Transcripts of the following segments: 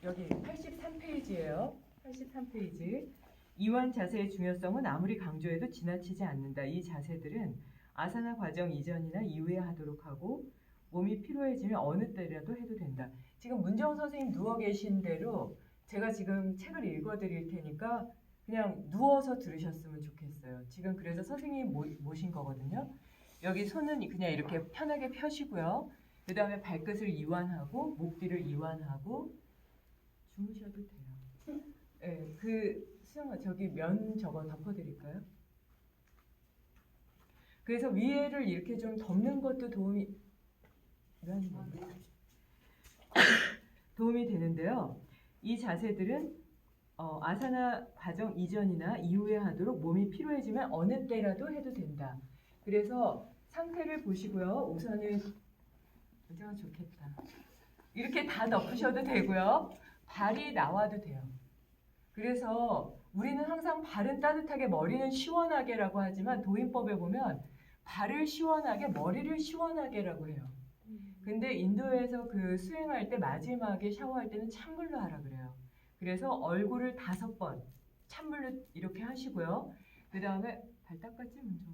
여기 83페이지예요. 83페이지. 이완 자세의 중요성은 아무리 강조해도 지나치지 않는다. 이 자세들은 아사나 과정 이전이나 이후에 하도록 하고 몸이 피로해지면 어느 때라도 해도 된다. 지금 문정 선생님 누워 계신 대로 제가 지금 책을 읽어드릴 테니까 그냥 누워서 들으셨으면 좋겠어요. 지금 그래서 선생님이 모신 거거든요. 여기 손은 그냥 이렇게 편하게 펴시고요. 그 다음에 발끝을 이완하고 목 뒤를 이완하고 주무셔도 돼요. 네, 수영아 저기 면 저거 덮어드릴까요? 그래서 위에를 이렇게 좀 덮는 것도 도움이 되는데요. 이 자세들은 아사나 과정 이전이나 이후에 하도록 몸이 피로해지면 어느 때라도 해도 된다. 그래서 상태를 보시고요. 우선은 굉장히 좋겠다. 이렇게 다 덮으셔도 되고요. 발이 나와도 돼요. 그래서 우리는 항상 발은 따뜻하게 머리는 시원하게라고 하지만 도인법에 보면 발을 시원하게 머리를 시원하게라고 해요. 근데 인도에서 그 수행할 때 마지막에 샤워할 때는 찬물로 하라 그래요. 그래서 얼굴을 5번 찬물로 이렇게 하시고요. 그 다음에 발 닦았지 먼저.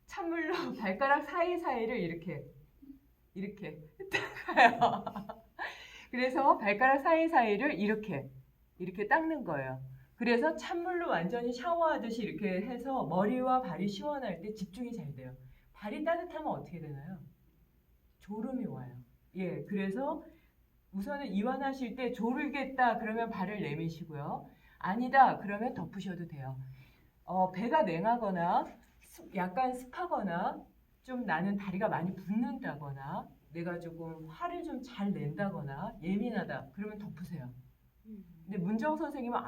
찬물로 발가락 사이사이를 이렇게 닦아요. 그래서 발가락 사이사이를 이렇게 닦는 거예요. 그래서 찬물로 완전히 샤워하듯이 이렇게 해서 머리와 발이 시원할 때 집중이 잘 돼요. 발이 따뜻하면 어떻게 되나요? 졸음이 와요. 예, 그래서 우선은 이완하실 때 졸겠다 그러면 발을 내미시고요. 아니다 그러면 덮으셔도 돼요. 배가 냉하거나 약간 습하거나 좀 나는 다리가 많이 붓는다거나 내가 조금 화를 좀 잘 낸다거나 예민하다 그러면 덮으세요. 근데 문정 선생님은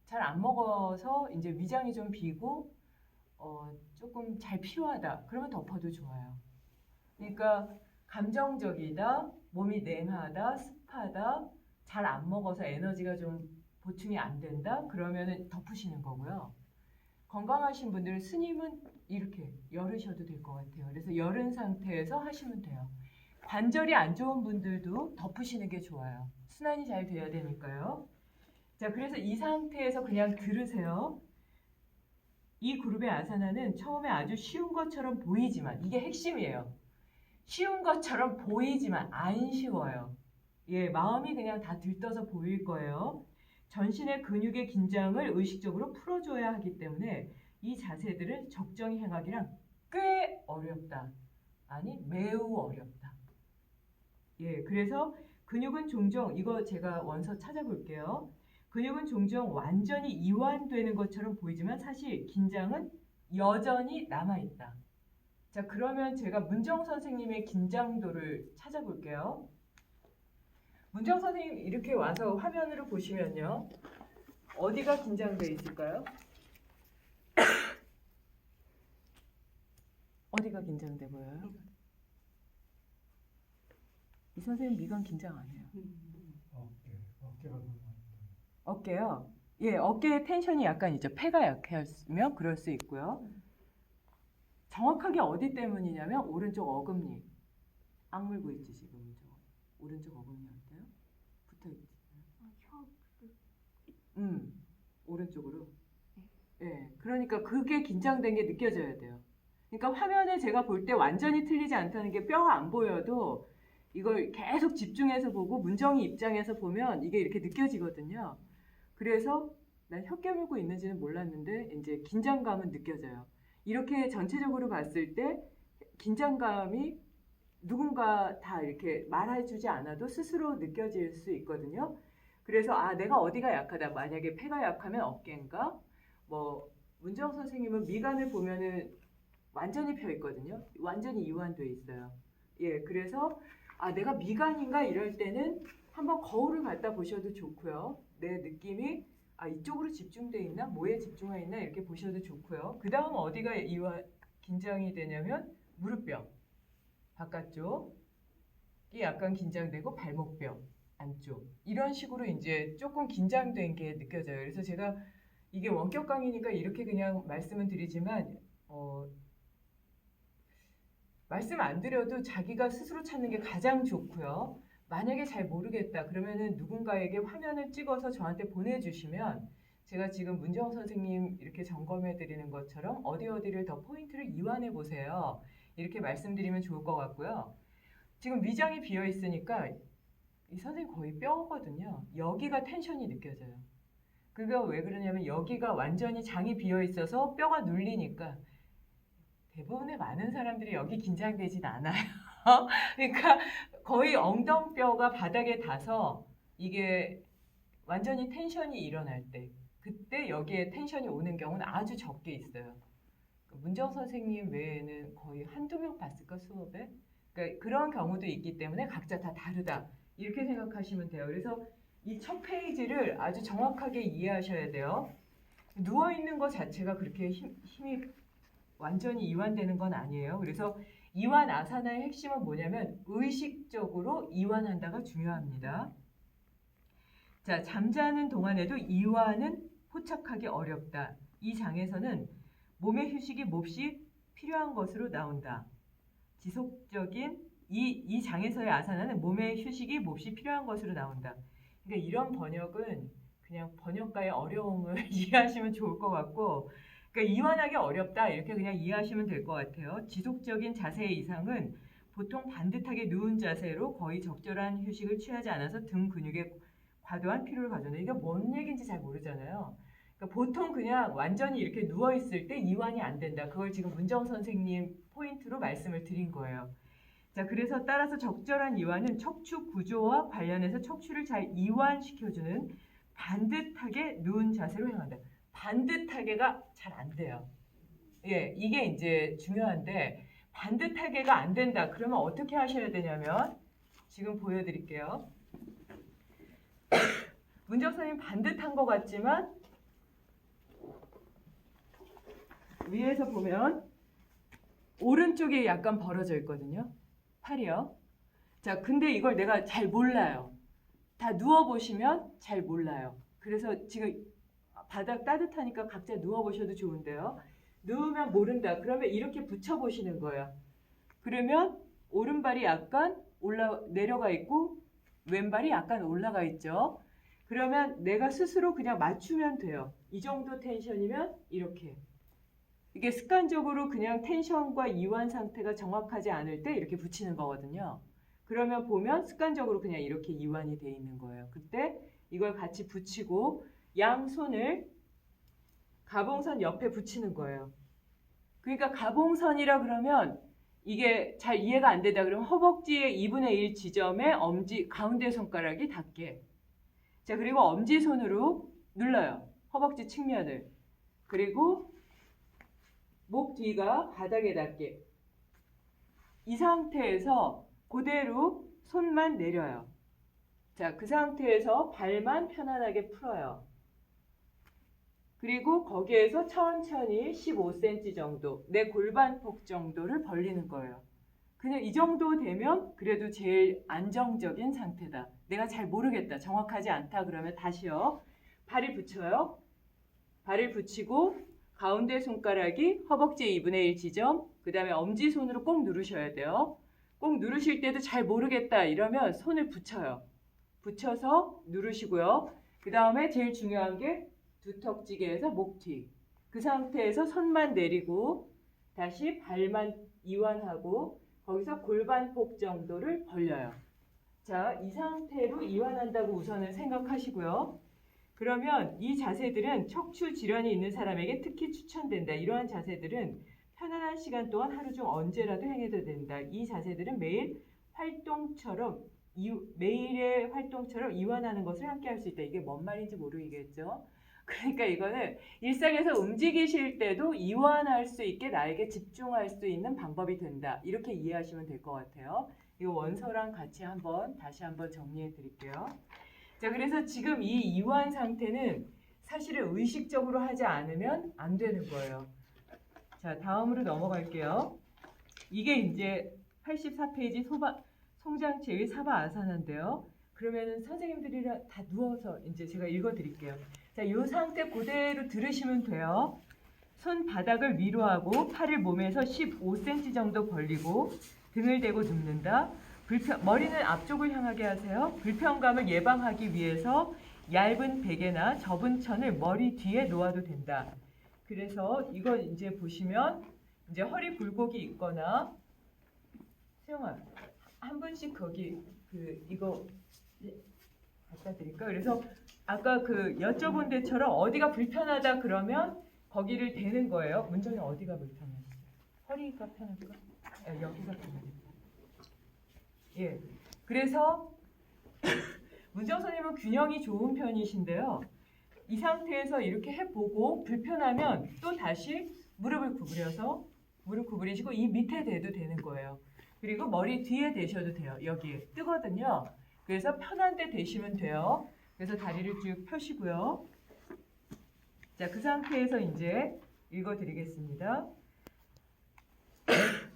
잘 안 먹어서 이제 위장이 좀 비고 조금 잘 필요하다 그러면 덮어도 좋아요. 그러니까 감정적이다, 몸이 냉하다, 습하다, 잘 안 먹어서 에너지가 좀 보충이 안 된다 그러면은 덮으시는 거고요. 건강하신 분들은 스님은 이렇게 열으셔도 될 것 같아요. 그래서 열은 상태에서 하시면 돼요. 관절이 안 좋은 분들도 덮으시는 게 좋아요. 순환이 잘 돼야 되니까요. 자, 그래서 이 상태에서 그냥 들으세요. 이 그룹의 아사나는 처음에 아주 쉬운 것처럼 보이지만 이게 핵심이에요. 쉬운 것처럼 보이지만 안 쉬워요. 예, 마음이 그냥 다 들떠서 보일 거예요. 전신의 근육의 긴장을 의식적으로 풀어줘야 하기 때문에 이 자세들은 적정히 행하기랑 꽤 어렵다. 아니, 매우 어렵다. 예, 그래서 근육은 종종, 이거 제가 원서 찾아볼게요. 근육은 종종 완전히 이완되는 것처럼 보이지만 사실 긴장은 여전히 남아있다. 자, 그러면 제가 문정 선생님의 긴장도를 찾아볼게요. 문정 선생님 이렇게 와서 화면으로 보시면요. 어디가 긴장되어 있을까요? 어디가 긴장돼 보여요? 이 선생님 미간 긴장 안 해요. 어깨가 너무 많이. 어깨요? 예, 어깨에 텐션이 약간 있죠. 폐가 약하면 그럴 수 있고요. 정확하게 어디 때문이냐면 오른쪽 어금니. 악물고 있지 지금. 오른쪽 어금니 어때요? 붙어있지. 오른쪽으로. 예, 그러니까 그게 긴장된 게 느껴져야 돼요. 그러니까 화면에 제가 볼 때 완전히 틀리지 않다는 게 뼈가 안 보여도 이걸 계속 집중해서 보고 문정이 입장에서 보면 이게 이렇게 느껴지거든요. 그래서 난 혀 깨물고 있는지는 몰랐는데 이제 긴장감은 느껴져요. 이렇게 전체적으로 봤을 때 긴장감이 누군가 다 이렇게 말해주지 않아도 스스로 느껴질 수 있거든요. 그래서 내가 어디가 약하다. 만약에 폐가 약하면 어깨인가? 뭐 문정 선생님은 미간을 보면은 완전히 펴 있거든요. 완전히 이완돼 있어요. 예, 그래서 내가 미간인가 이럴 때는 한번 거울을 갖다 보셔도 좋고요. 내 느낌이 이쪽으로 집중돼 있나? 뭐에 집중해 있나? 이렇게 보셔도 좋고요. 그 다음 어디가 긴장이 되냐면 무릎뼈 바깥쪽이 약간 긴장되고 발목뼈 안쪽 이런 식으로 이제 조금 긴장된 게 느껴져요. 그래서 제가 이게 원격 강의니까 이렇게 그냥 말씀을 드리지만 말씀 안 드려도 자기가 스스로 찾는 게 가장 좋고요. 만약에 잘 모르겠다 그러면은 누군가에게 화면을 찍어서 저한테 보내주시면 제가 지금 문정 선생님 이렇게 점검해 드리는 것처럼 어디를 더 포인트를 이완해 보세요. 이렇게 말씀드리면 좋을 것 같고요. 지금 위장이 비어 있으니까 이 선생님 거의 뼈거든요. 여기가 텐션이 느껴져요. 그게 왜 그러냐면 여기가 완전히 장이 비어 있어서 뼈가 눌리니까 대부분의 많은 사람들이 여기 긴장되진 않아요. 그러니까 거의 엉덩뼈가 바닥에 닿아서 이게 완전히 텐션이 일어날 때 그때 여기에 텐션이 오는 경우는 아주 적게 있어요. 문정 선생님 외에는 거의 한두 명 봤을까 수업에? 그러니까 그런 경우도 있기 때문에 각자 다 다르다. 이렇게 생각하시면 돼요. 그래서 이 첫 페이지를 아주 정확하게 이해하셔야 돼요. 누워있는 것 자체가 그렇게 힘이 완전히 이완되는 건 아니에요. 그래서 이완 아사나의 핵심은 뭐냐면 의식적으로 이완한다가 중요합니다. 자, 잠자는 동안에도 이완은 포착하기 어렵다. 이 장에서는 몸의 휴식이 몹시 필요한 것으로 나온다. 지속적인 이 장에서의 아사나는 몸의 휴식이 몹시 필요한 것으로 나온다. 그러니까 이런 번역은 그냥 번역가의 어려움을 이해하시면 좋을 것 같고, 그러니까 이완하기 어렵다 이렇게 그냥 이해하시면 될 것 같아요. 지속적인 자세의 이상은 보통 반듯하게 누운 자세로 거의 적절한 휴식을 취하지 않아서 등 근육에 과도한 피로를 가져온다. 이게 뭔 얘기인지 잘 모르잖아요. 그러니까 보통 그냥 완전히 이렇게 누워 있을 때 이완이 안 된다. 그걸 지금 문정 선생님 포인트로 말씀을 드린 거예요. 자, 그래서 따라서 적절한 이완은 척추 구조와 관련해서 척추를 잘 이완시켜주는 반듯하게 누운 자세로 행한다. 반듯하게가 잘 안 돼요. 예, 이게 이제 중요한데 반듯하게가 안 된다. 그러면 어떻게 하셔야 되냐면 지금 보여드릴게요. 문정 선생님 반듯한 것 같지만 위에서 보면 오른쪽이 약간 벌어져 있거든요. 팔이요. 자, 근데 이걸 내가 잘 몰라요. 다 누워보시면 잘 몰라요. 그래서 지금 바닥 따뜻하니까 각자 누워보셔도 좋은데요. 누우면 모른다. 그러면 이렇게 붙여보시는 거예요. 그러면 오른발이 약간 내려가 있고 왼발이 약간 올라가 있죠. 그러면 내가 스스로 그냥 맞추면 돼요. 이 정도 텐션이면 이렇게. 이게 습관적으로 그냥 텐션과 이완 상태가 정확하지 않을 때 이렇게 붙이는 거거든요. 그러면 보면 습관적으로 그냥 이렇게 이완이 돼 있는 거예요. 그때 이걸 같이 붙이고 양손을 가봉선 옆에 붙이는 거예요. 그러니까 가봉선이라 그러면 이게 잘 이해가 안 되다 그러면 허벅지의 2분의 1 지점에 엄지 가운데 손가락이 닿게. 자, 그리고 엄지손으로 눌러요. 허벅지 측면을. 그리고 목 뒤가 바닥에 닿게. 이 상태에서 그대로 손만 내려요. 자, 그 상태에서 발만 편안하게 풀어요. 그리고 거기에서 천천히 15cm 정도, 내 골반폭 정도를 벌리는 거예요. 그냥 이 정도 되면 그래도 제일 안정적인 상태다. 내가 잘 모르겠다, 정확하지 않다 그러면 다시요. 발을 붙여요. 발을 붙이고 가운데 손가락이 허벅지의 2분의 1 지점, 그 다음에 엄지손으로 꼭 누르셔야 돼요. 꼭 누르실 때도 잘 모르겠다 이러면 손을 붙여요. 붙여서 누르시고요. 그 다음에 제일 중요한 게 두턱지게에서 목 뒤. 그 상태에서 손만 내리고 다시 발만 이완하고 거기서 골반폭 정도를 벌려요. 자, 이 상태로 이완한다고 우선은 생각하시고요. 그러면 이 자세들은 척추 질환이 있는 사람에게 특히 추천된다. 이러한 자세들은 편안한 시간 동안 하루 중 언제라도 행해도 된다. 이 자세들은 매일의 활동처럼 이완하는 것을 함께 할 수 있다. 이게 뭔 말인지 모르겠죠? 그러니까 이거는 일상에서 움직이실 때도 이완할 수 있게 나에게 집중할 수 있는 방법이 된다. 이렇게 이해하시면 될 것 같아요. 이 원서랑 같이 다시 한번 정리해 드릴게요. 자, 그래서 지금 이 이완 상태는 사실은 의식적으로 하지 않으면 안 되는 거예요. 자, 다음으로 넘어갈게요. 이게 이제 84페이지 송장체의 사바 아사나인데요. 그러면은 선생님들이랑 다 누워서 이제 제가 읽어 드릴게요. 자, 이 상태 그대로 들으시면 돼요. 손바닥을 위로 하고 팔을 몸에서 15cm 정도 벌리고 등을 대고 눕는다. 머리는 앞쪽을 향하게 하세요. 불편감을 예방하기 위해서 얇은 베개나 접은 천을 머리 뒤에 놓아도 된다. 그래서 이거 이제 보시면 이제 허리 굴곡이 있거나 수영아 한 분씩 거기 이거 갖다 드릴까? 그래서 아까 여쭤본 데처럼 어디가 불편하다 그러면 거기를 대는 거예요. 문정이 어디가 불편하시죠? 허리가 편할까? 여기가 편하겠다. 예. 그래서 문정 선생님은 균형이 좋은 편이신데요. 이 상태에서 이렇게 해보고 불편하면 또 다시 무릎을 구부리시고 이 밑에 대도 되는 거예요. 그리고 머리 뒤에 대셔도 돼요. 여기에 뜨거든요. 그래서 편한 데 대시면 돼요. 그래서 다리를 쭉 펴시고요. 자, 그 상태에서 이제 읽어드리겠습니다.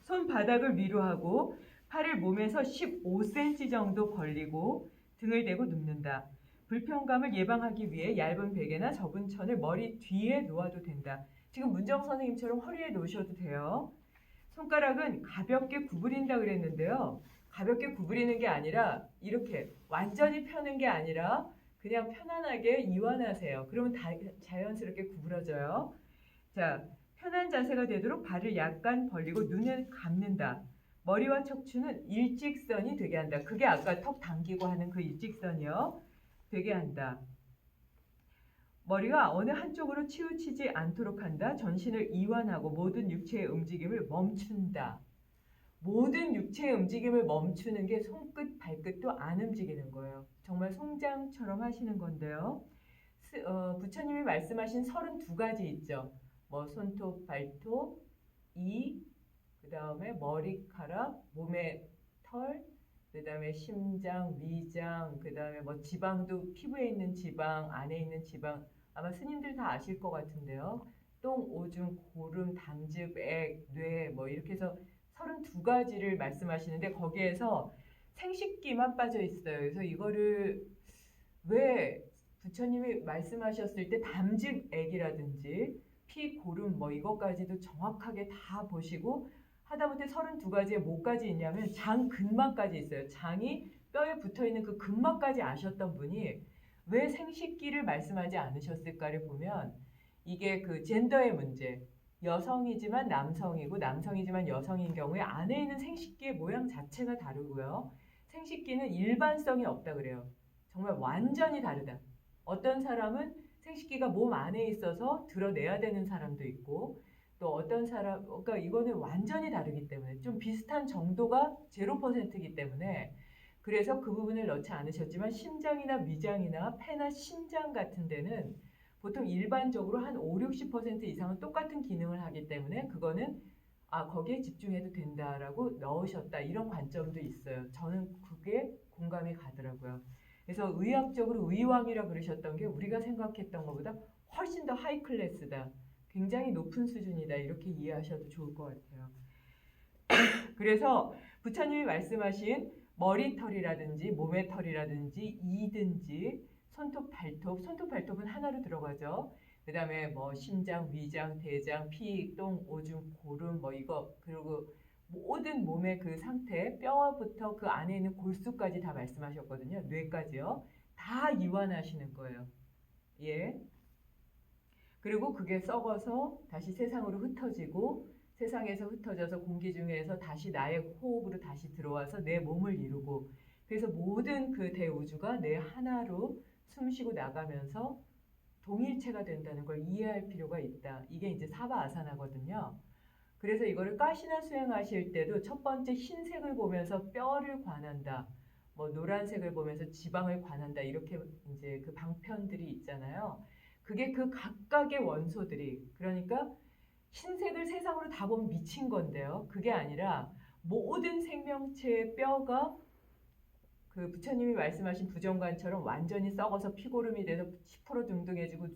손바닥을 위로 하고 팔을 몸에서 15cm 정도 벌리고 등을 대고 눕는다. 불편감을 예방하기 위해 얇은 베개나 접은 천을 머리 뒤에 놓아도 된다. 지금 문정 선생님처럼 허리에 놓으셔도 돼요. 손가락은 가볍게 구부린다 그랬는데요. 가볍게 구부리는 게 아니라 이렇게 완전히 펴는 게 아니라 그냥 편안하게 이완하세요. 그러면 자연스럽게 구부러져요. 자, 편한 자세가 되도록 발을 약간 벌리고 눈을 감는다. 머리와 척추는 일직선이 되게 한다. 그게 아까 턱 당기고 하는 그 일직선이요. 되게 한다. 머리가 어느 한쪽으로 치우치지 않도록 한다. 전신을 이완하고 모든 육체의 움직임을 멈춘다. 모든 육체의 움직임을 멈추는 게 손끝, 발끝도 안 움직이는 거예요. 정말 송장처럼 하시는 건데요. 부처님이 말씀하신 32가지 있죠. 뭐 손톱, 발톱, 그 다음에 머리카락, 몸의 털, 그 다음에 심장, 위장, 그 다음에 뭐 지방도 피부에 있는 지방, 안에 있는 지방 아마 스님들 다 아실 것 같은데요. 똥, 오줌, 고름, 담즙, 액, 뇌 뭐 이렇게 해서 32가지를 말씀하시는데 거기에서 생식기만 빠져 있어요. 그래서 이거를 왜 부처님이 말씀하셨을 때 담즙액이라든지 피, 고름 뭐 이것까지도 정확하게 다 보시고 하다못해 32가지에 뭐까지 있냐면 장 근막까지 있어요. 장이 뼈에 붙어있는 그 근막까지 아셨던 분이 왜 생식기를 말씀하지 않으셨을까를 보면 이게 그 젠더의 문제, 여성이지만 남성이고 남성이지만 여성인 경우에 안에 있는 생식기의 모양 자체가 다르고요. 생식기는 일반성이 없다 그래요. 정말 완전히 다르다. 어떤 사람은 생식기가 몸 안에 있어서 드러내야 되는 사람도 있고 또 어떤 사람, 그러니까 이거는 완전히 다르기 때문에 좀 비슷한 정도가 0%이기 때문에 그래서 그 부분을 넣지 않으셨지만 심장이나 위장이나 폐나 신장 같은 데는 보통 일반적으로 한 50-60% 이상은 똑같은 기능을 하기 때문에 그거는 거기에 집중해도 된다라고 넣으셨다 이런 관점도 있어요. 저는 그게 공감이 가더라고요. 그래서 의학적으로 의왕이라 그러셨던 게 우리가 생각했던 것보다 훨씬 더 하이 클래스다. 굉장히 높은 수준이다. 이렇게 이해하셔도 좋을 것 같아요. 그래서 부처님이 말씀하신 머리털이라든지 몸의 털이라든지 이든지 손톱, 발톱은 하나로 들어가죠. 그 다음에 뭐 심장, 위장, 대장, 피, 똥, 오줌, 고름 뭐 이거 그리고 모든 몸의 그 상태, 뼈부터 그 안에 있는 골수까지 다 말씀하셨거든요. 뇌까지요. 다 이완하시는 거예요. 예. 그리고 그게 썩어서 다시 세상으로 흩어지고 세상에서 흩어져서 공기 중에서 다시 나의 호흡으로 다시 들어와서 내 몸을 이루고 그래서 모든 그 대우주가 내 하나로 숨쉬고 나가면서 동일체가 된다는 걸 이해할 필요가 있다. 이게 이제 사바아사나거든요. 그래서 이거를 가시나 수행하실 때도 첫 번째 흰색을 보면서 뼈를 관한다. 뭐 노란색을 보면서 지방을 관한다. 이렇게 이제 그 방편들이 있잖아요. 그게 그 각각의 원소들이 그러니까 흰색을 세상으로 다 보면 미친 건데요. 그게 아니라 모든 생명체의 뼈가 그 부처님이 말씀하신 부정관처럼 완전히 썩어서 피고름이 돼서 10% 둥둥해지고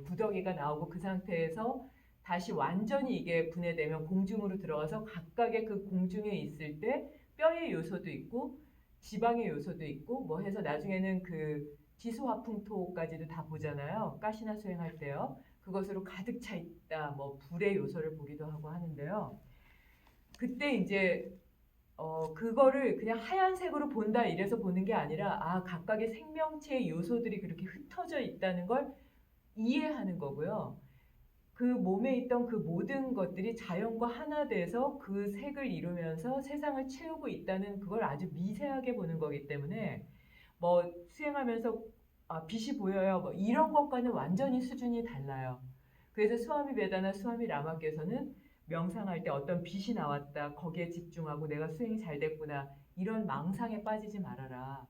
구더기가 나오고 그 상태에서 다시 완전히 이게 분해되면 공중으로 들어가서 각각의 그 공중에 있을 때 뼈의 요소도 있고 지방의 요소도 있고 뭐 해서 나중에는 그 지수화풍토까지도 다 보잖아요. 가시나 수행할 때요. 그것으로 가득 차 있다. 뭐 불의 요소를 보기도 하고 하는데요. 그때 이제 그거를 그냥 하얀색으로 본다 이래서 보는 게 아니라 각각의 생명체의 요소들이 그렇게 흩어져 있다는 걸 이해하는 거고요. 그 몸에 있던 그 모든 것들이 자연과 하나 돼서 그 색을 이루면서 세상을 채우고 있다는 그걸 아주 미세하게 보는 거기 때문에 뭐 수행하면서 빛이 보여요. 뭐 이런 것과는 완전히 수준이 달라요. 그래서 스와미 베다나 스와미 라마께서는 명상할 때 어떤 빛이 나왔다. 거기에 집중하고 내가 수행이 잘 됐구나. 이런 망상에 빠지지 말아라.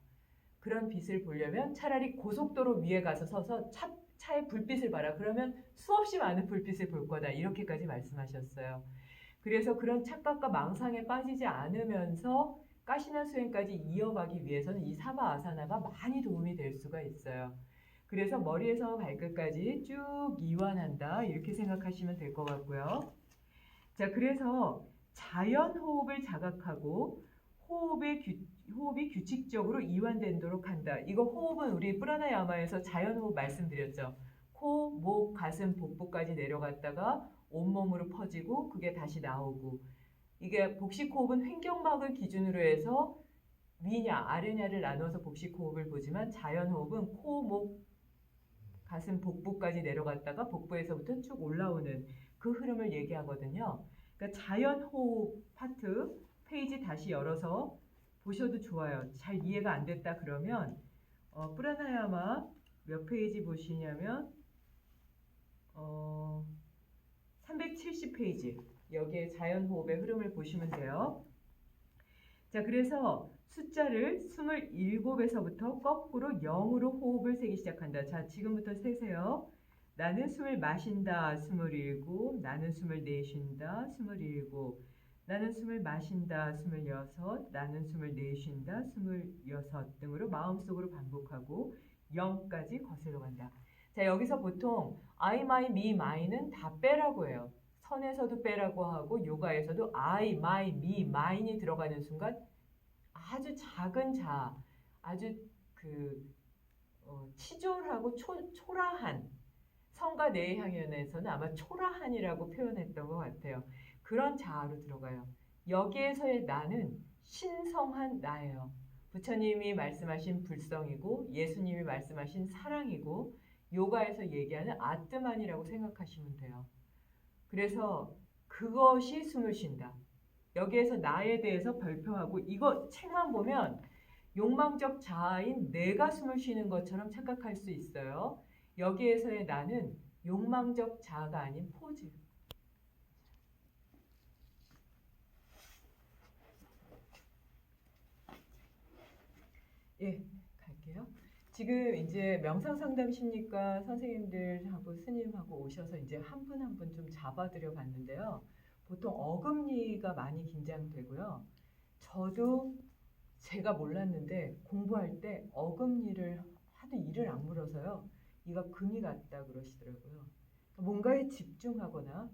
그런 빛을 보려면 차라리 고속도로 위에 가서 서서 차의 불빛을 봐라. 그러면 수없이 많은 불빛을 볼 거다. 이렇게까지 말씀하셨어요. 그래서 그런 착각과 망상에 빠지지 않으면서 가시나 수행까지 이어가기 위해서는 이 사바 아사나가 많이 도움이 될 수가 있어요. 그래서 머리에서 발끝까지 쭉 이완한다. 이렇게 생각하시면 될 것 같고요. 자, 그래서 자연 호흡을 자각하고 호흡이 규칙적으로 이완되도록 한다. 이거 호흡은 우리 프라나야마에서 자연 호흡 말씀드렸죠. 코, 목, 가슴, 복부까지 내려갔다가 온몸으로 퍼지고 그게 다시 나오고, 이게 복식 호흡은 횡격막을 기준으로 해서 위냐 아래냐를 나눠서 복식 호흡을 보지만 자연 호흡은 코, 목, 가슴, 복부까지 내려갔다가 복부에서부터 쭉 올라오는 그 흐름을 얘기하거든요. 그러니까 자연 호흡 파트 페이지 다시 열어서 보셔도 좋아요. 잘 이해가 안 됐다 그러면 프라나야마 몇 페이지 보시냐면 370페이지 여기에 자연 호흡의 흐름을 보시면 돼요. 자, 그래서 숫자를 27에서부터 거꾸로 0으로 호흡을 세기 시작한다. 자, 지금부터 세세요. 나는 숨을 마신다. 27. 나는 숨을 내쉰다. 27. 나는 숨을 마신다. 26. 나는 숨을 내쉰다. 26 등으로 마음속으로 반복하고 0까지 거슬러 간다. 자, 여기서 보통 I, my, me, my는 다 빼라고 해요. 선에서도 빼라고 하고 요가에서도 I, my, me, mine이 들어가는 순간 아주 작은 자, 아주 치졸하고 초라한, 성가 내향연에서는 아마 초라한이라고 표현했던 것 같아요. 그런 자아로 들어가요. 여기에서의 나는 신성한 나예요. 부처님이 말씀하신 불성이고 예수님이 말씀하신 사랑이고 요가에서 얘기하는 아트만이라고 생각하시면 돼요. 그래서 그것이 숨을 쉰다. 여기에서 나에 대해서 발표하고 이거 책만 보면 욕망적 자아인 내가 숨을 쉬는 것처럼 착각할 수 있어요. 여기에서의 나는 욕망적 자아가 아닌 포즈. 예, 갈게요. 지금 이제 명상상담 심리과 선생님들하고 스님하고 오셔서 이제 한 분 한 분 좀 잡아드려 봤는데요. 보통 어금니가 많이 긴장되고요. 저도 제가 몰랐는데 공부할 때 어금니를 하도 이를 악물어서요. 이가 금이 갔다 그러시더라고요. 뭔가에 집중하거나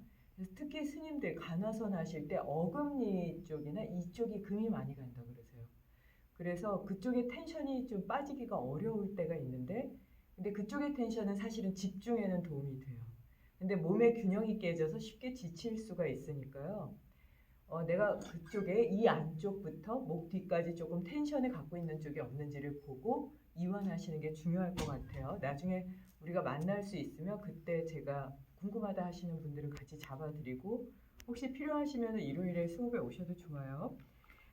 특히 스님들 간화선 하실 때 어금니 쪽이나 이쪽이 금이 많이 간다 그러세요. 그래서 그쪽에 텐션이 좀 빠지기가 어려울 때가 있는데 근데 그쪽의 텐션은 사실은 집중에는 도움이 돼요. 근데 몸의 균형이 깨져서 쉽게 지칠 수가 있으니까요. 내가 그쪽에 이 안쪽부터 목 뒤까지 조금 텐션을 갖고 있는 쪽이 없는지를 보고 이완하시는 게 중요할 것 같아요. 나중에 우리가 만날 수 있으면 그때 제가 궁금하다 하시는 분들은 같이 잡아드리고 혹시 필요하시면 일요일에 수업에 오셔도 좋아요.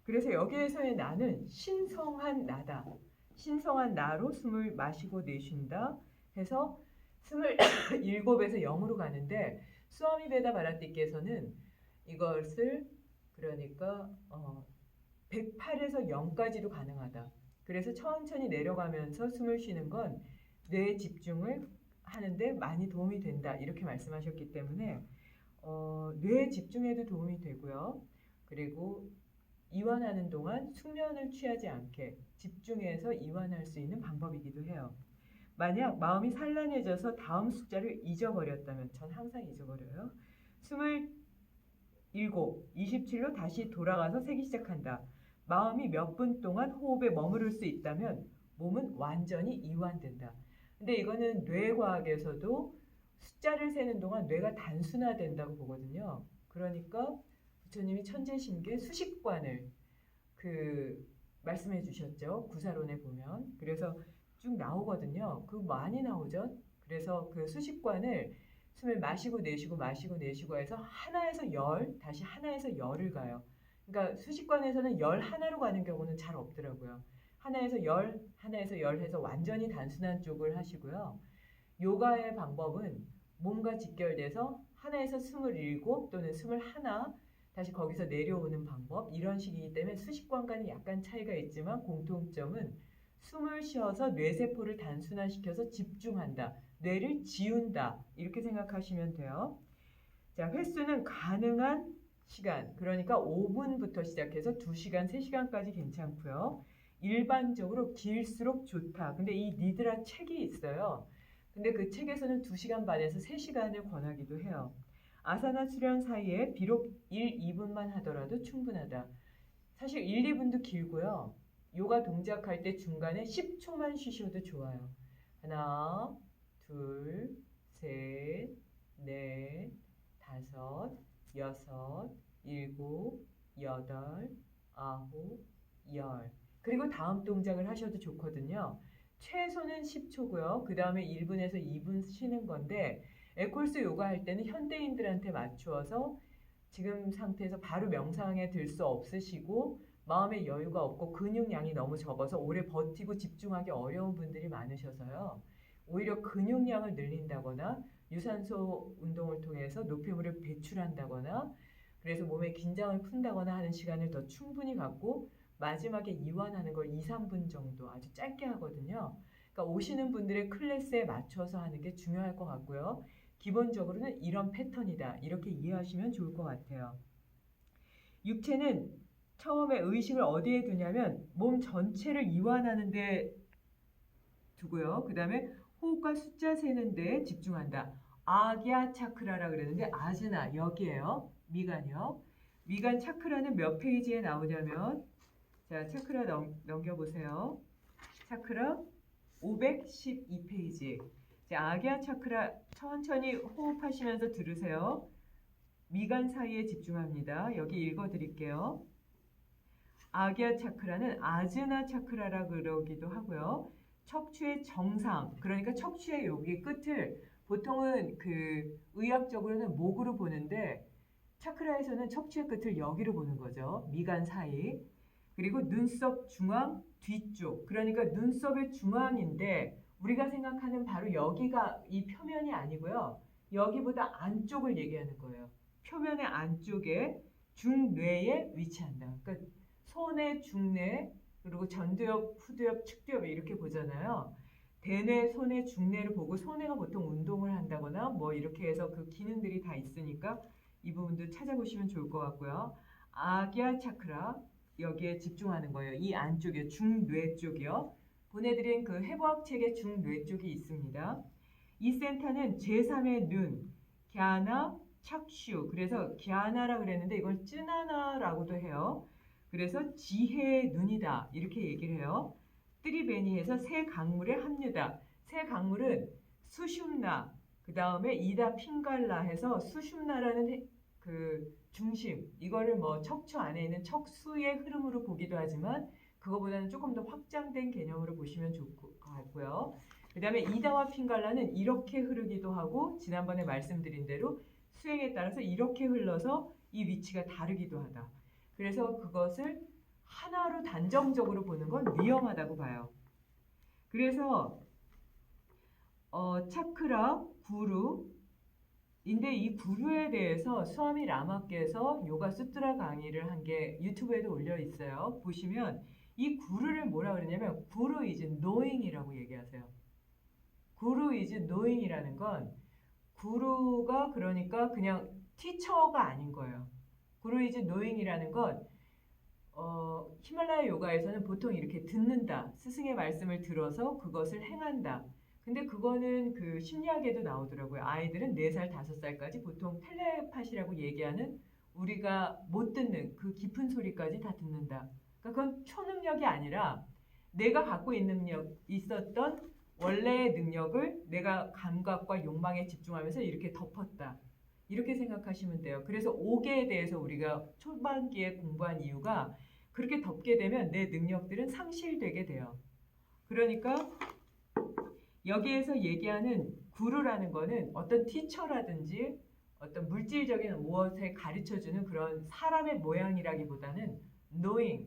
그래서 여기에서의 나는 신성한 나다. 신성한 나로 숨을 마시고 내쉰다 해서 27에서 0으로 가는데 스와미 베다 바라티께서는 이것을 그러니까 108에서 0까지도 가능하다. 그래서 천천히 내려가면서 숨을 쉬는 건 뇌 집중을 하는데 많이 도움이 된다. 이렇게 말씀하셨기 때문에 뇌 집중에도 도움이 되고요. 그리고 이완하는 동안 숙면을 취하지 않게 집중해서 이완할 수 있는 방법이기도 해요. 만약 마음이 산란해져서 다음 숫자를 잊어버렸다면 전 항상 잊어버려요. 27로 다시 돌아가서 세기 시작한다. 마음이 몇 분 동안 호흡에 머무를 수 있다면 몸은 완전히 이완된다. 근데 이거는 뇌과학에서도 숫자를 세는 동안 뇌가 단순화된다고 보거든요. 그러니까 부처님이 천재신 게 수식관을 그 말씀해 주셨죠. 구사론에 보면. 그래서 쭉 나오거든요. 그 많이 나오죠. 그래서 그 수식관을 숨을 마시고 내쉬고 마시고 내쉬고 해서 하나에서 열, 다시 하나에서 열을 가요. 그러니까 수식관에서는 열 하나로 가는 경우는 잘 없더라고요. 하나에서 열, 하나에서 열 해서 완전히 단순한 쪽을 하시고요. 요가의 방법은 몸과 직결돼서 하나에서 27 또는 21 다시 거기서 내려오는 방법 이런 식이기 때문에 수식관과는 약간 차이가 있지만 공통점은 숨을 쉬어서 뇌세포를 단순화시켜서 집중한다. 뇌를 지운다. 이렇게 생각하시면 돼요. 자, 횟수는 가능한 시간. 그러니까 5분부터 시작해서 2시간, 3시간까지 괜찮고요. 일반적으로 길수록 좋다. 근데 이 니드라 책이 있어요. 근데 그 책에서는 2시간 반에서 3시간을 권하기도 해요. 아사나 수련 사이에 비록 1, 2분만 하더라도 충분하다. 사실 1, 2분도 길고요. 요가 동작할 때 중간에 10초만 쉬셔도 좋아요. 하나, 둘, 셋, 넷, 다섯, 여섯, 일곱, 여덟, 아홉, 열. 그리고 다음 동작을 하셔도 좋거든요. 최소는 10초고요. 그 다음에 1분에서 2분 쉬는 건데 에콜스 요가 할 때는 현대인들한테 맞추어서 지금 상태에서 바로 명상에 들 수 없으시고 마음의 여유가 없고 근육량이 너무 적어서 오래 버티고 집중하기 어려운 분들이 많으셔서요. 오히려 근육량을 늘린다거나 유산소 운동을 통해서 노폐물을 배출한다거나 그래서 몸의 긴장을 푼다거나 하는 시간을 더 충분히 갖고 마지막에 이완하는 걸 2, 3분 정도 아주 짧게 하거든요. 그러니까 오시는 분들의 클래스에 맞춰서 하는 게 중요할 것 같고요. 기본적으로는 이런 패턴이다. 이렇게 이해하시면 좋을 것 같아요. 육체는 처음에 의식을 어디에 두냐면 몸 전체를 이완하는 데 두고요. 그 다음에 호흡과 숫자 세는 데 집중한다. 아기야 차크라라 그랬는데 아즈나 여기에요. 미간이요. 미간 차크라는 몇 페이지에 나오냐면 자 차크라 넘겨보세요. 차크라 512페이지. 자, 아기야 차크라 천천히 호흡하시면서 들으세요. 미간 사이에 집중합니다. 여기 읽어드릴게요. 아기야 차크라는 아즈나 차크라라 그러기도 하고요. 척추의 정상, 그러니까 척추의 여기 끝을 보통은 그 의학적으로는 목으로 보는데 차크라에서는 척추의 끝을 여기로 보는 거죠. 미간 사이. 그리고 눈썹 중앙 뒤쪽, 그러니까 눈썹의 중앙인데 우리가 생각하는 바로 여기가 이 표면이 아니고요. 여기보다 안쪽을 얘기하는 거예요. 표면의 안쪽에 중뇌에 위치한다. 그러니까 손의 중뇌, 그리고 전두엽, 후두엽, 측두엽 이렇게 보잖아요. 대뇌, 손의 중뇌를 보고 손해가 보통 운동을 한다거나 뭐 이렇게 해서 그 기능들이 다 있으니까 이 부분도 찾아보시면 좋을 것 같고요. 아기야 차크라 여기에 집중하는 거예요. 이 안쪽에 중뇌 쪽이요. 보내드린 그 해부학 책에 중뇌 쪽이 있습니다. 이 센터는 제3의 눈, 갸나, 척슈. 그래서 갸나라 그랬는데 이걸 쯔나나라고도 해요. 그래서 지혜의 눈이다 이렇게 얘기를 해요. 뜨리베니에서 새 강물의 합류다. 새 강물은 수슌나 그 다음에 이다 핑갈라 해서 수슌나라는 그 중심 이거를 뭐 척추 안에 있는 척수의 흐름으로 보기도 하지만 그거보다는 조금 더 확장된 개념으로 보시면 좋을 것 같고요. 그 다음에 이다와 핑갈라는 이렇게 흐르기도 하고 지난번에 말씀드린 대로 수행에 따라서 이렇게 흘러서 이 위치가 다르기도 하다. 그래서 그것을 하나로 단정적으로 보는 건 위험하다고 봐요. 그래서 차크라, 구루 인데 이 구루에 대해서 스와미 라마께서 요가 수트라 강의를 한 게 유튜브에도 올려 있어요. 보시면 이 구루를 뭐라 그러냐면 구루 is knowing이라고 얘기하세요. 구루 is knowing이라는 건 구루가 그러니까 그냥 티처가 아닌 거예요. 구루 is knowing이라는 건 히말라야 요가에서는 보통 이렇게 듣는다. 스승의 말씀을 들어서 그것을 행한다. 근데 그거는 그 심리학에도 나오더라고요. 아이들은 4살, 5살까지 보통 텔레파시라고 얘기하는 우리가 못 듣는 그 깊은 소리까지 다 듣는다. 그러니까 그건 초능력이 아니라 내가 갖고 있었던 원래의 능력을 내가 감각과 욕망에 집중하면서 이렇게 덮었다. 이렇게 생각하시면 돼요. 그래서 오계에 대해서 우리가 초반기에 공부한 이유가 그렇게 덮게 되면 내 능력들은 상실되게 돼요. 그러니까 여기에서 얘기하는 구루라는 거는 어떤 티처라든지 어떤 물질적인 무엇에 가르쳐주는 그런 사람의 모양이라기보다는 knowing,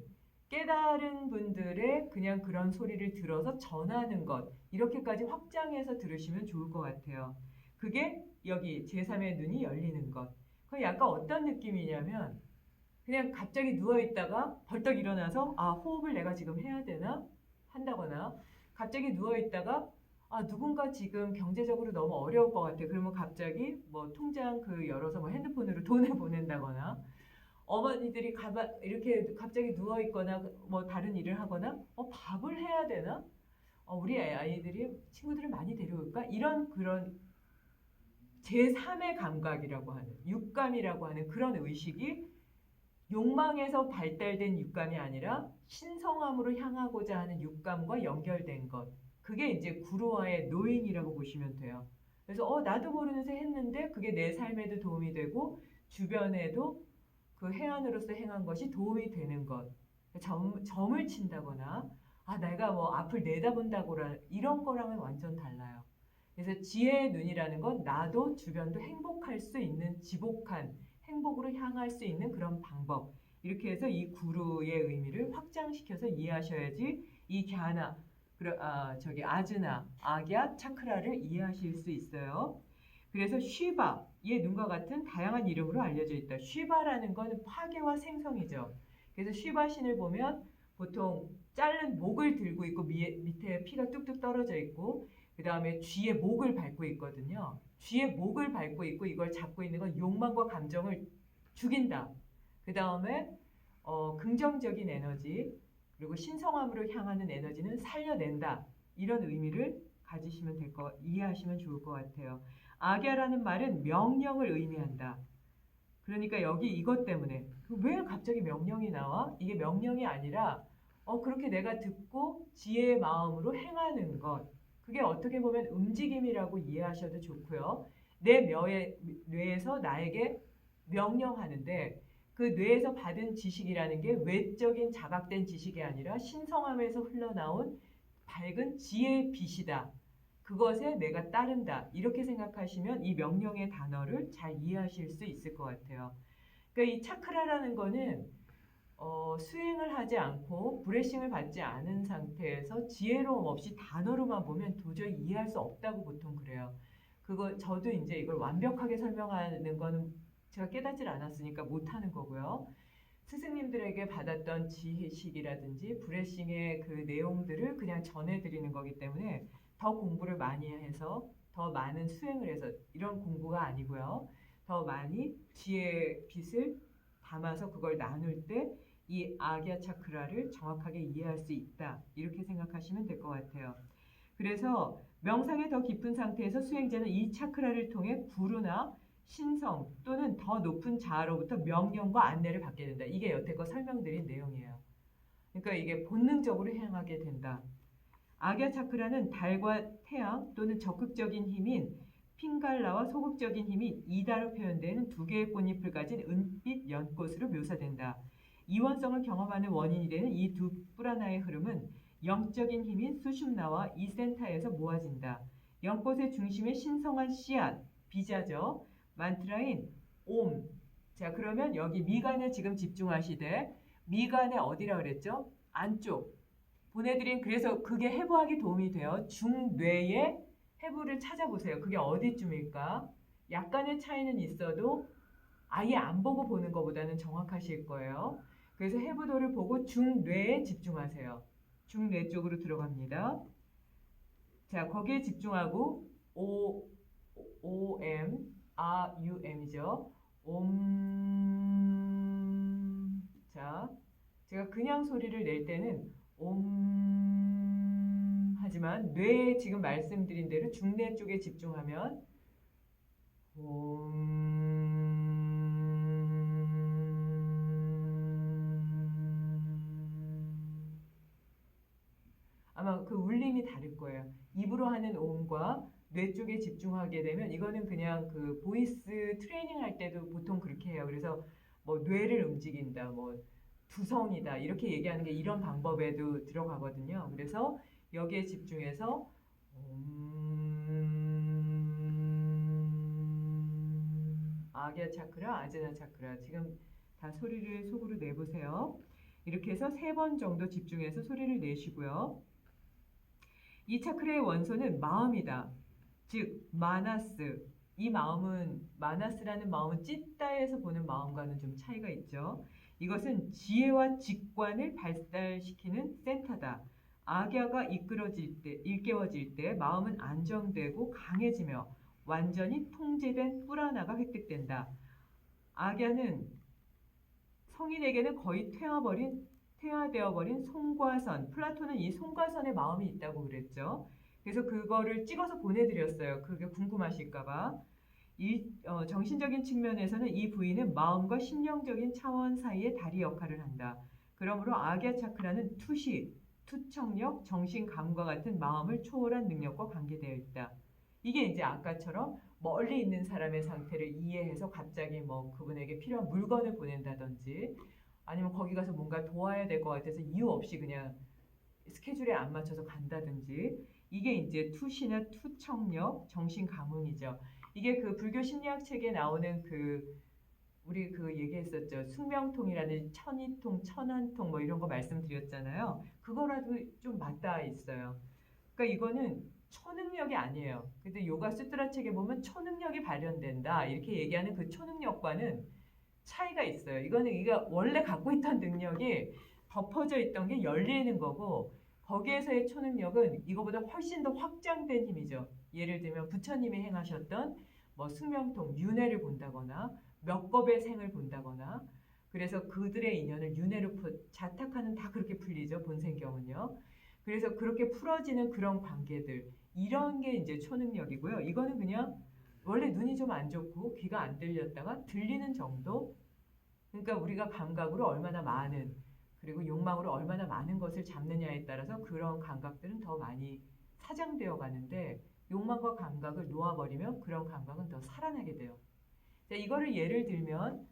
깨달은 분들의 그냥 그런 소리를 들어서 전하는 것, 이렇게까지 확장해서 들으시면 좋을 것 같아요. 그게 여기 제3의 눈이 열리는 것. 그 약간 어떤 느낌이냐면 그냥 갑자기 누워있다가 벌떡 일어나서 아, 호흡을 내가 지금 해야 되나? 한다거나 갑자기 누워있다가 아, 누군가 지금 경제적으로 너무 어려울 것 같아. 그러면 갑자기 뭐 통장 그 열어서 뭐 핸드폰으로 돈을 보낸다거나 어머니들이 이렇게 갑자기 누워 있거나 뭐 다른 일을 하거나 밥을 해야 되나? 우리 아이들이 친구들을 많이 데려올까? 이런 그런 제3의 감각이라고 하는 육감이라고 하는 그런 의식이 욕망에서 발달된 육감이 아니라 신성함으로 향하고자 하는 육감과 연결된 것. 그게 이제 구루와의 노인이라고 보시면 돼요. 그래서 나도 모르는 새 했는데 그게 내 삶에도 도움이 되고 주변에도 그 해안으로서 행한 것이 도움이 되는 것. 점을 친다거나 내가 뭐 앞을 내다본다거나 이런 거랑은 완전 달라요. 그래서 지혜의 눈이라는 건 나도 주변도 행복할 수 있는 지복한 행복으로 향할 수 있는 그런 방법. 이렇게 해서 이 구루의 의미를 확장시켜서 이해하셔야지 이 갸나, 아즈나, 악야, 차크라를 이해하실 수 있어요. 그래서 쉬바의 눈과 같은 다양한 이름으로 알려져 있다. 쉬바라는 건 파괴와 생성이죠. 그래서 쉬바 신을 보면 보통 자른 목을 들고 있고 밑에 피가 뚝뚝 떨어져 있고 그 다음에 쥐의 목을 밟고 있거든요. 쥐의 목을 밟고 있고 이걸 잡고 있는 건 욕망과 감정을 죽인다. 그 다음에 긍정적인 에너지 그리고 신성함으로 향하는 에너지는 살려낸다. 이런 의미를 가지시면 이해하시면 좋을 것 같아요. 악야라는 말은 명령을 의미한다. 그러니까 여기 이것 때문에 왜 갑자기 명령이 나와? 이게 명령이 아니라 그렇게 내가 듣고 지혜의 마음으로 행하는 것. 그게 어떻게 보면 움직임이라고 이해하셔도 좋고요. 내 뇌에서 나에게 명령하는데 그 뇌에서 받은 지식이라는 게 외적인 자각된 지식이 아니라 신성함에서 흘러나온 밝은 지혜의 빛이다. 그것에 내가 따른다. 이렇게 생각하시면 이 명령의 단어를 잘 이해하실 수 있을 것 같아요. 그러니까 이 차크라라는 거는 수행을 하지 않고 브레싱을 받지 않은 상태에서 지혜로움 없이 단어로만 보면 도저히 이해할 수 없다고 보통 그래요. 저도 이제 이걸 완벽하게 설명하는 거는 제가 깨닫질 않았으니까 못하는 거고요. 스승님들에게 받았던 지식이라든지 브레싱의 그 내용들을 그냥 전해드리는 거기 때문에 더 공부를 많이 해서 더 많은 수행을 해서 이런 공부가 아니고요. 더 많이 지혜의 빛을 담아서 그걸 나눌 때 이 아기야 차크라를 정확하게 이해할 수 있다. 이렇게 생각하시면 될 것 같아요. 그래서 명상의 더 깊은 상태에서 수행자는 이 차크라를 통해 구루나 신성 또는 더 높은 자아로부터 명령과 안내를 받게 된다. 이게 여태껏 설명드린 내용이에요. 그러니까 이게 본능적으로 행하게 된다. 아기야 차크라는 달과 태양 또는 적극적인 힘인 핑갈라와 소극적인 힘인 이다로 표현되는 두 개의 꽃잎을 가진 은빛 연꽃으로 묘사된다. 이원성을 경험하는 원인이 되는 이 두 뿔하나의 흐름은 영적인 힘인 수슌나와 이 센터에서 모아진다. 연꽃의 중심에 신성한 씨앗, 비자죠. 만트라인 옴. 자, 그러면 여기 미간에 지금 집중하시되 미간에 어디라 그랬죠? 안쪽. 보내드린 그래서 그게 해부하기 도움이 돼요. 중뇌의 해부를 찾아보세요. 그게 어디쯤일까? 약간의 차이는 있어도 아예 안 보고 보는 것보다는 정확하실 거예요. 그래서 해부도를 보고 중뇌에 집중하세요. 중뇌 쪽으로 들어갑니다. 자, 거기에 집중하고 OM, RUM이죠. 자, 제가 그냥 소리를 낼 때는 하지만 뇌에 지금 말씀드린 대로 중뇌 쪽에 집중하면 아마 그 울림이 다를 거예요. 입으로 하는 오음과 뇌 쪽에 집중하게 되면 이거는 그냥 그 보이스 트레이닝 할 때도 보통 그렇게 해요. 그래서 뭐 뇌를 움직인다, 뭐 두성이다 이렇게 얘기하는 게 이런 방법에도 들어가거든요. 그래서 여기에 집중해서 아기야 차크라, 아제나 차크라 지금 다 소리를 속으로 내보세요. 이렇게 해서 3번 정도 집중해서 소리를 내시고요. 이 차크라의 원소는 마음이다. 즉 마나스. 이 마음은 마나스라는 마음은 찌따에서 보는 마음과는 좀 차이가 있죠. 이것은 지혜와 직관을 발달시키는 센터다. 아갸가 이끌어질 때, 일깨워질 때 마음은 안정되고 강해지며 완전히 통제된 뿔하나가 획득된다. 아갸는 성인에게는 거의 퇴화되어버린 송과선. 플라톤은 이 송과선의 마음이 있다고 그랬죠. 그래서 그거를 찍어서 보내드렸어요. 그게 궁금하실까봐. 정신적인 측면에서는 이 부위는 마음과 심령적인 차원 사이의 다리 역할을 한다. 그러므로 아갸 차크라는 투시, 투척력, 정신 감과 같은 마음을 초월한 능력과 관계되어 있다. 이게 이제 아까처럼 멀리 있는 사람의 상태를 이해해서 갑자기 뭐 그분에게 필요한 물건을 보낸다든지 아니면 거기 가서 뭔가 도와야 될 것 같아서 이유 없이 그냥 스케줄에 안 맞춰서 간다든지 이게 이제 투시나 투척력, 정신 감흥이죠. 이게 그 불교 심리학 책에 나오는 우리 얘기했었죠. 숙명통이라는 천이통, 천안통 뭐 이런 거 말씀드렸잖아요. 그거라도 좀 맞닿아 있어요. 그러니까 이거는 초능력이 아니에요. 근데 요가 수트라 책에 보면 초능력이 발현된다 이렇게 얘기하는 그 초능력과는 차이가 있어요. 이거는 이가 원래 갖고 있던 능력이 덮어져 있던 게 열리는 거고 거기에서의 초능력은 이거보다 훨씬 더 확장된 힘이죠. 예를 들면 부처님이 행하셨던 뭐 숙명통, 윤회를 본다거나 몇 겁의 생을 본다거나 그래서 그들의 인연을 윤회로 자탁하는 다 그렇게 풀리죠. 본생경은요. 그래서 그렇게 풀어지는 그런 관계들 이런 게 이제 초능력이고요. 이거는 그냥 원래 눈이 좀 안 좋고 귀가 안 들렸다가 들리는 정도. 그러니까 우리가 감각으로 얼마나 많은 그리고 욕망으로 얼마나 많은 것을 잡느냐에 따라서 그런 감각들은 더 많이 사장되어 가는데 욕망과 감각을 놓아버리면 그런 감각은 더 살아나게 돼요. 자, 이거를 예를 들면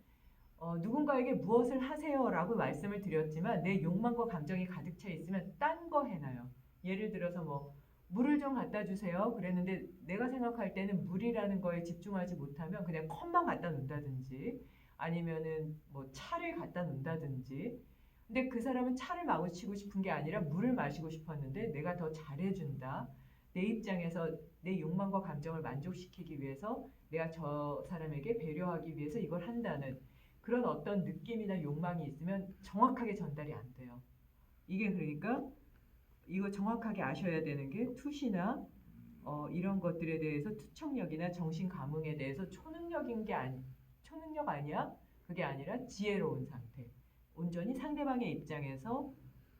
누군가에게 무엇을 하세요라고 말씀을 드렸지만 내 욕망과 감정이 가득 차 있으면 딴 거 해놔요. 예를 들어서 뭐 물을 좀 갖다 주세요. 그랬는데 내가 생각할 때는 물이라는 거에 집중하지 못하면 그냥 컵만 갖다 놓는다든지 아니면은 뭐 차를 갖다 놓는다든지 근데 그 사람은 차를 마시고 싶은 게 아니라 물을 마시고 싶었는데 내가 더 잘해준다. 내 입장에서 내 욕망과 감정을 만족시키기 위해서 내가 저 사람에게 배려하기 위해서 이걸 한다는 그런 어떤 느낌이나 욕망이 있으면 정확하게 전달이 안 돼요. 이게 그러니까 이거 정확하게 아셔야 되는 게 투시나 이런 것들에 대해서 투척력이나 정신 감흥에 대해서 초능력 아니야? 그게 아니라 지혜로운 상태. 온전히 상대방의 입장에서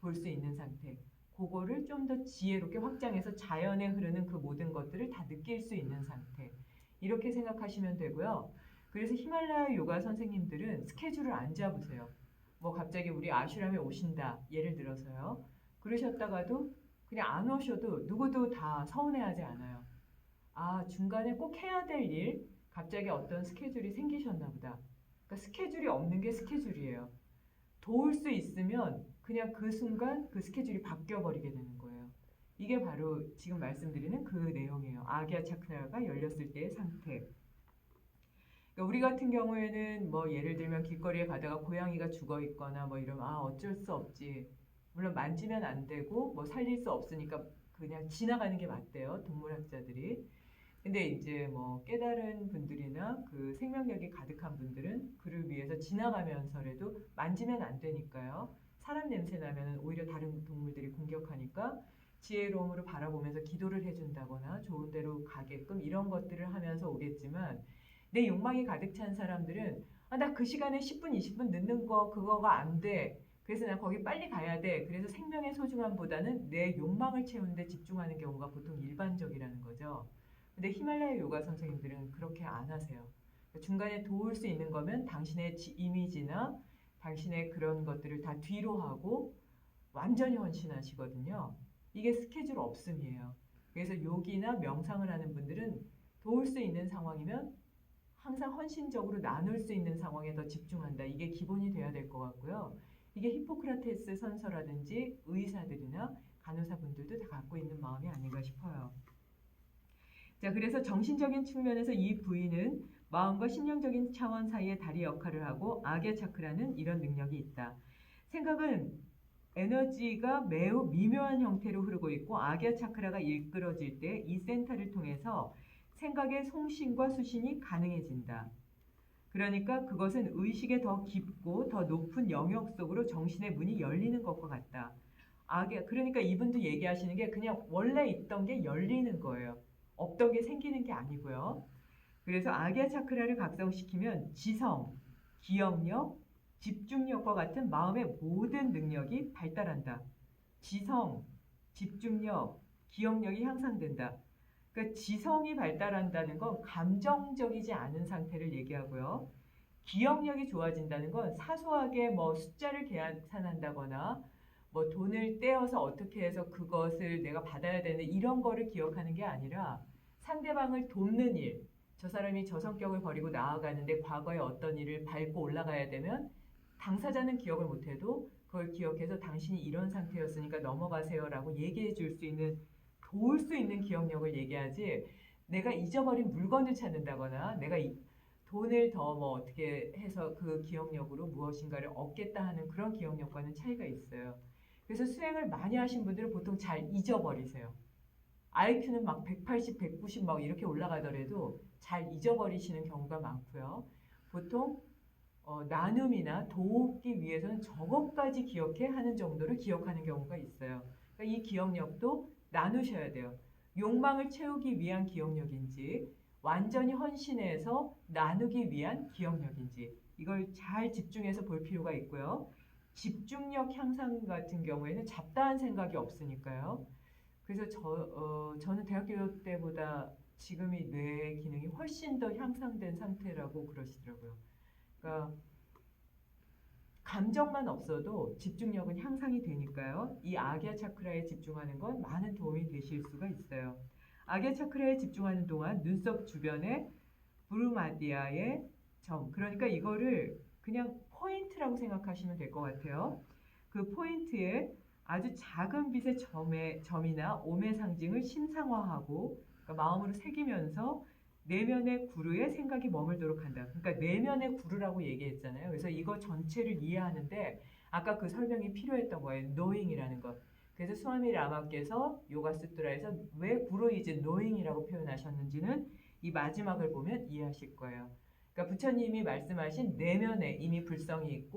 볼 수 있는 상태. 그거를 좀 더 지혜롭게 확장해서 자연에 흐르는 그 모든 것들을 다 느낄 수 있는 상태. 이렇게 생각하시면 되고요. 그래서 히말라야 요가 선생님들은 스케줄을 안 잡으세요. 뭐 갑자기 우리 아슈람에 오신다. 예를 들어서요. 그러셨다가도 그냥 안 오셔도 누구도 다 서운해하지 않아요. 아, 중간에 꼭 해야 될 일, 갑자기 어떤 스케줄이 생기셨나 보다. 그러니까 스케줄이 없는 게 스케줄이에요. 도울 수 있으면 그냥 그 순간 그 스케줄이 바뀌어 버리게 되는 거예요. 이게 바로 지금 말씀드리는 그 내용이에요. 아기야 차크라가 열렸을 때의 상태. 그러니까 우리 같은 경우에는 뭐 예를 들면 길거리에 가다가 고양이가 죽어 있거나 뭐 이러면 아 어쩔 수 없지. 물론 만지면 안 되고 뭐 살릴 수 없으니까 그냥 지나가는 게 맞대요. 동물학자들이. 근데 이제 뭐 깨달은 분들이나 그 생명력이 가득한 분들은 그를 위해서 지나가면서라도 만지면 안 되니까요. 사람 냄새 나면 오히려 다른 동물들이 공격하니까 지혜로움으로 바라보면서 기도를 해준다거나 좋은 데로 가게끔 이런 것들을 하면서 오겠지만 내 욕망이 가득 찬 사람들은 아, 나 그 시간에 10분, 20분 늦는 거 그거가 안 돼. 그래서 나 거기 빨리 가야 돼. 그래서 생명의 소중함보다는 내 욕망을 채우는 데 집중하는 경우가 보통 일반적이라는 거죠. 근데 히말라야 요가 선생님들은 그렇게 안 하세요. 중간에 도울 수 있는 거면 당신의 이미지나 당신의 그런 것들을 다 뒤로 하고 완전히 헌신하시거든요. 이게 스케줄 없음이에요. 그래서 요기나 명상을 하는 분들은 도울 수 있는 상황이면 항상 헌신적으로 나눌 수 있는 상황에 더 집중한다. 이게 기본이 돼야 될 것 같고요. 이게 히포크라테스 선서라든지 의사들이나 간호사분들도 다 갖고 있는 마음이 아닌가 싶어요. 자, 그래서 정신적인 측면에서 이 부위는 마음과 신령적인 차원 사이의 다리 역할을 하고 아게 차크라는 이런 능력이 있다. 생각은 에너지가 매우 미묘한 형태로 흐르고 있고 아게 차크라가 이끌어질 때 이 센터를 통해서 생각의 송신과 수신이 가능해진다. 그러니까 그것은 의식의 더 깊고 더 높은 영역 속으로 정신의 문이 열리는 것과 같다. 그러니까 이분도 얘기하시는 게 그냥 원래 있던 게 열리는 거예요. 없던 게 생기는 게 아니고요. 그래서 아게 차크라를 각성시키면 지성, 기억력, 집중력과 같은 마음의 모든 능력이 발달한다. 지성, 집중력, 기억력이 향상된다. 그러니까 지성이 발달한다는 건 감정적이지 않은 상태를 얘기하고요. 기억력이 좋아진다는 건 사소하게 뭐 숫자를 계산한다거나 뭐 돈을 떼어서 어떻게 해서 그것을 내가 받아야 되는 이런 거를 기억하는 게 아니라 상대방을 돕는 일, 저 사람이 저 성격을 버리고 나아가는데 과거에 어떤 일을 밟고 올라가야 되면 당사자는 기억을 못해도 그걸 기억해서 당신이 이런 상태였으니까 넘어가세요라고 얘기해 줄 수 있는 도울 수 있는 기억력을 얘기하지 내가 잊어버린 물건을 찾는다거나 내가 돈을 더 뭐 어떻게 해서 그 기억력으로 무엇인가를 얻겠다 하는 그런 기억력과는 차이가 있어요. 그래서 수행을 많이 하신 분들은 보통 잘 잊어버리세요. IQ는 막 180, 190 막 이렇게 올라가더라도 잘 잊어버리시는 경우가 많고요. 보통 나눔이나 도우기 위해서는 저것까지 기억해 하는 정도를 기억하는 경우가 있어요. 그러니까 이 기억력도 나누셔야 돼요. 욕망을 채우기 위한 기억력인지 완전히 헌신해서 나누기 위한 기억력인지 이걸 잘 집중해서 볼 필요가 있고요. 집중력 향상 같은 경우에는 잡다한 생각이 없으니까요. 그래서 저는 대학교 때보다 지금이 뇌 기능이 훨씬 더 향상된 상태라고 그러시더라고요. 그러니까 감정만 없어도 집중력은 향상이 되니까요. 이 아게 차크라에 집중하는 건 많은 도움이 되실 수가 있어요. 아게 차크라에 집중하는 동안 눈썹 주변에 브루마디아의 점, 그러니까 이거를 그냥 포인트라고 생각하시면 될 것 같아요. 그 포인트에 아주 작은 빛의 점이나 옴의 상징을 심상화하고 그러니까 마음으로 새기면서 내면의 구루에 생각이 머물도록 한다. 그러니까 내면의 구루라고 얘기했잖아요. 그래서 이거 전체를 이해하는데 아까 그 설명이 필요했던 거예요. knowing이라는 것. 그래서 스와미 라마께서 요가 수트라에서 왜 구루 이즈 knowing이라고 표현하셨는지는 이 마지막을 보면 이해하실 거예요. 그러니까 부처님이 말씀하신 내면에 이미 불성이 있고